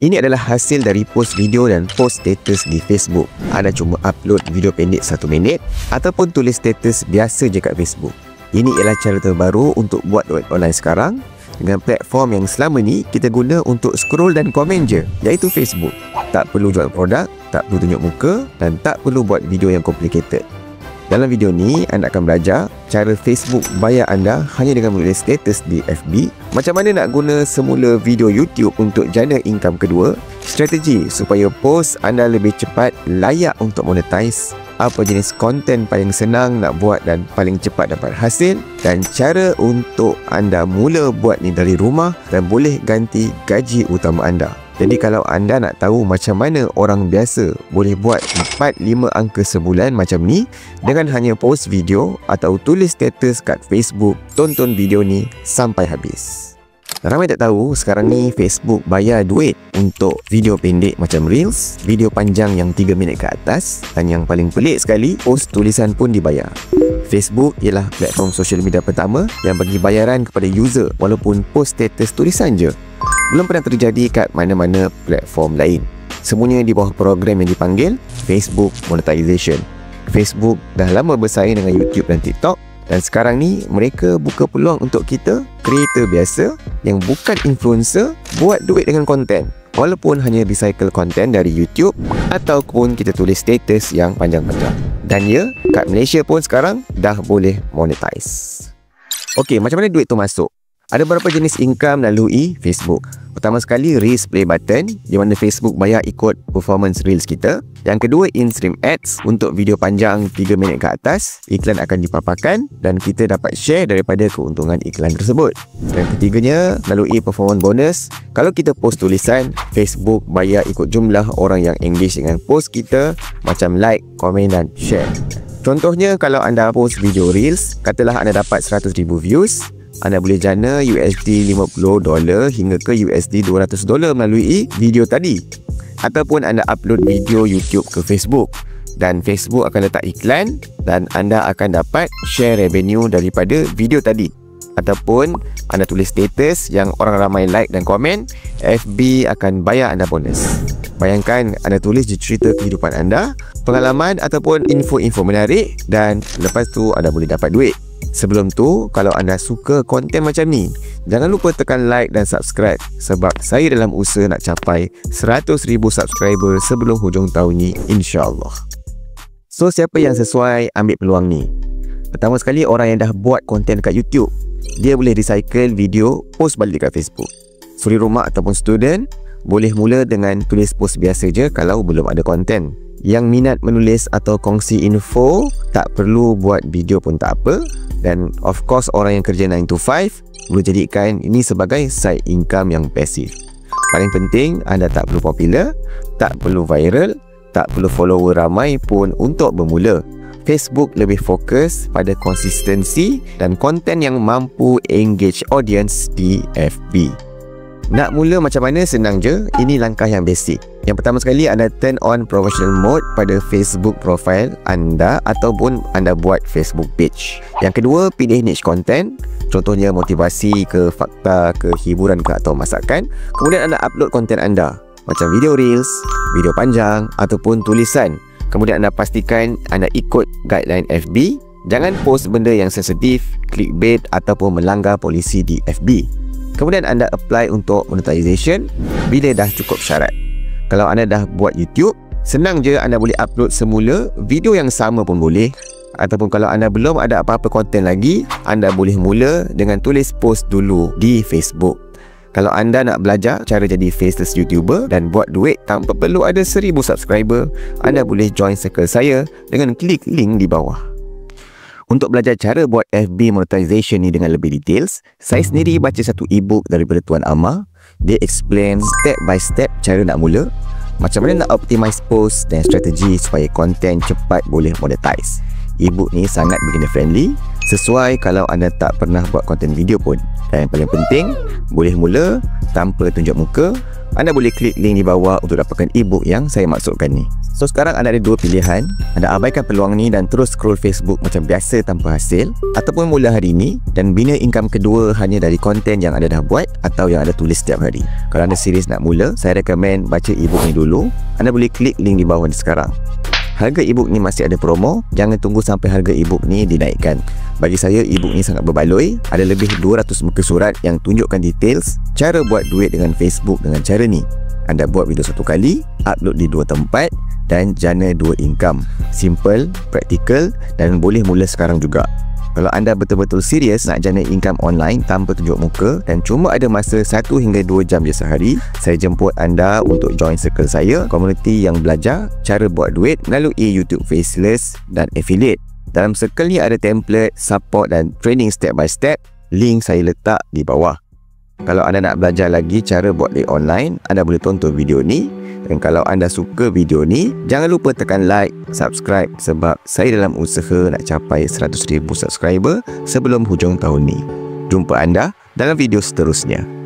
Ini adalah hasil dari post video dan post status di Facebook. Anda cuma upload video pendek 1 minit ataupun tulis status biasa je kat Facebook. Ini ialah cara terbaru untuk buat duit online sekarang dengan platform yang selama ni kita guna untuk scroll dan komen je, iaitu Facebook. Tak perlu jual produk, tak perlu tunjuk muka dan tak perlu buat video yang complicated. Dalam video ni, anda akan belajar cara Facebook bayar anda hanya dengan menulis status di FB, macam mana nak guna semula video YouTube untuk jana income kedua, strategi supaya post anda lebih cepat layak untuk monetize, apa jenis konten paling senang nak buat dan paling cepat dapat hasil, dan cara untuk anda mula buat ni dari rumah dan boleh ganti gaji utama anda. Jadi kalau anda nak tahu macam mana orang biasa boleh buat 4-5 angka sebulan macam ni dengan hanya post video atau tulis status kat Facebook, tonton video ni sampai habis. Ramai tak tahu sekarang ni Facebook bayar duit untuk video pendek macam Reels, video panjang yang 3 minit ke atas, dan yang paling pelik sekali, post tulisan pun dibayar. Facebook ialah platform social media pertama yang bagi bayaran kepada user walaupun post status tulisan je. Belum pernah terjadi kat mana-mana platform lain. Semuanya di bawah program yang dipanggil Facebook Monetization. Facebook dah lama bersaing dengan YouTube dan TikTok, dan sekarang ni mereka buka peluang untuk kita, creator biasa yang bukan influencer, buat duit dengan konten. Walaupun hanya recycle konten dari YouTube ataupun kita tulis status yang panjang-panjang. Dan ya, kat Malaysia pun sekarang dah boleh monetize. Okey, macam mana duit tu masuk? Ada beberapa jenis income melalui Facebook. Pertama sekali, Reels Play Button, di mana Facebook bayar ikut performance Reels kita. Yang kedua, In-Stream Ads, untuk video panjang 3 minit ke atas, iklan akan dipaparkan dan kita dapat share daripada keuntungan iklan tersebut. Dan ketiganya, melalui performance bonus. Kalau kita post tulisan, Facebook bayar ikut jumlah orang yang engage dengan post kita, macam like, komen dan share. Contohnya, kalau anda post video Reels, katalah anda dapat 100,000 views, anda boleh jana USD $50 hingga ke USD $200 melalui video tadi. Ataupun anda upload video YouTube ke Facebook dan Facebook akan letak iklan dan anda akan dapat share revenue daripada video tadi. Ataupun anda tulis status yang orang ramai like dan komen, FB akan bayar anda bonus. Bayangkan anda tulis je cerita kehidupan anda, pengalaman ataupun info-info menarik, dan lepas tu anda boleh dapat duit. Sebelum tu, kalau anda suka konten macam ni, jangan lupa tekan like dan subscribe sebab saya dalam usaha nak capai 100,000 subscriber sebelum hujung tahun ni, insyaAllah. So, siapa yang sesuai ambil peluang ni? Pertama sekali, orang yang dah buat konten kat YouTube. Dia boleh recycle video, post balik dekat Facebook. Suri rumah ataupun student boleh mula dengan tulis post biasa je kalau belum ada konten. Yang minat menulis atau kongsi info, tak perlu buat video pun tak apa. Dan of course, orang yang kerja 9 to 5 boleh jadikan ini sebagai side income yang pasif. Paling penting, anda tak perlu popular, tak perlu viral, tak perlu follower ramai pun untuk bermula. Facebook lebih fokus pada konsistensi dan konten yang mampu engage audience di FB. Nak mula macam mana? Senang je. Ini langkah yang basic. Yang pertama sekali, anda turn on professional mode pada Facebook profile anda ataupun anda buat Facebook page. Yang kedua, pilih niche content. Contohnya motivasi ke, fakta ke, hiburan ke atau masakan. Kemudian anda upload konten anda, macam video reels, video panjang ataupun tulisan. Kemudian anda pastikan anda ikut guideline FB. Jangan post benda yang sensitif, clickbait ataupun melanggar polisi di FB. Kemudian anda apply untuk monetization bila dah cukup syarat. Kalau anda dah buat YouTube, senang je, anda boleh upload semula video yang sama pun boleh. Ataupun kalau anda belum ada apa-apa konten lagi, anda boleh mula dengan tulis post dulu di Facebook. Kalau anda nak belajar cara jadi faceless YouTuber dan buat duit tanpa perlu ada 1,000 subscriber, anda boleh join circle saya dengan klik link di bawah. Untuk belajar cara buat FB monetization ni dengan lebih details, saya sendiri baca satu e-book daripada Tuan Amar. Dia explain step by step cara nak mula, macam mana nak optimize post dan strategi supaya konten cepat boleh monetize. E-book ni sangat beginner friendly, sesuai kalau anda tak pernah buat konten video pun. Dan yang paling penting, boleh mula tanpa tunjuk muka. Anda boleh klik link di bawah untuk dapatkan e-book yang saya maksudkan ni. So sekarang anda ada dua pilihan. Anda abaikan peluang ni dan terus scroll Facebook macam biasa tanpa hasil, ataupun mula hari ini dan bina income kedua hanya dari konten yang anda dah buat atau yang anda tulis setiap hari. Kalau anda serius nak mula, saya rekomen baca ebook ni dulu. Anda boleh klik link di bawah ni sekarang. Harga ebook ni masih ada promo. Jangan tunggu sampai harga ebook ni dinaikkan. Bagi saya, ebook ni sangat berbaloi. Ada lebih 200 muka surat yang tunjukkan details cara buat duit dengan Facebook dengan cara ni. Anda buat video satu kali, upload di dua tempat dan jana dua income. Simple, praktikal dan boleh mula sekarang juga. Kalau anda betul-betul serius nak jana income online tanpa tunjuk muka dan cuma ada masa 1 hingga 2 jam je sehari, saya jemput anda untuk join circle saya, komuniti yang belajar cara buat duit melalui YouTube Faceless dan Affiliate. Dalam circle ni ada template, support dan training step by step. Link saya letak di bawah. Kalau anda nak belajar lagi cara buat duit online, anda boleh tonton video ni. Dan kalau anda suka video ni, jangan lupa tekan like, subscribe sebab saya dalam usaha nak capai 100,000 subscriber sebelum hujung tahun ni. Jumpa anda dalam video seterusnya.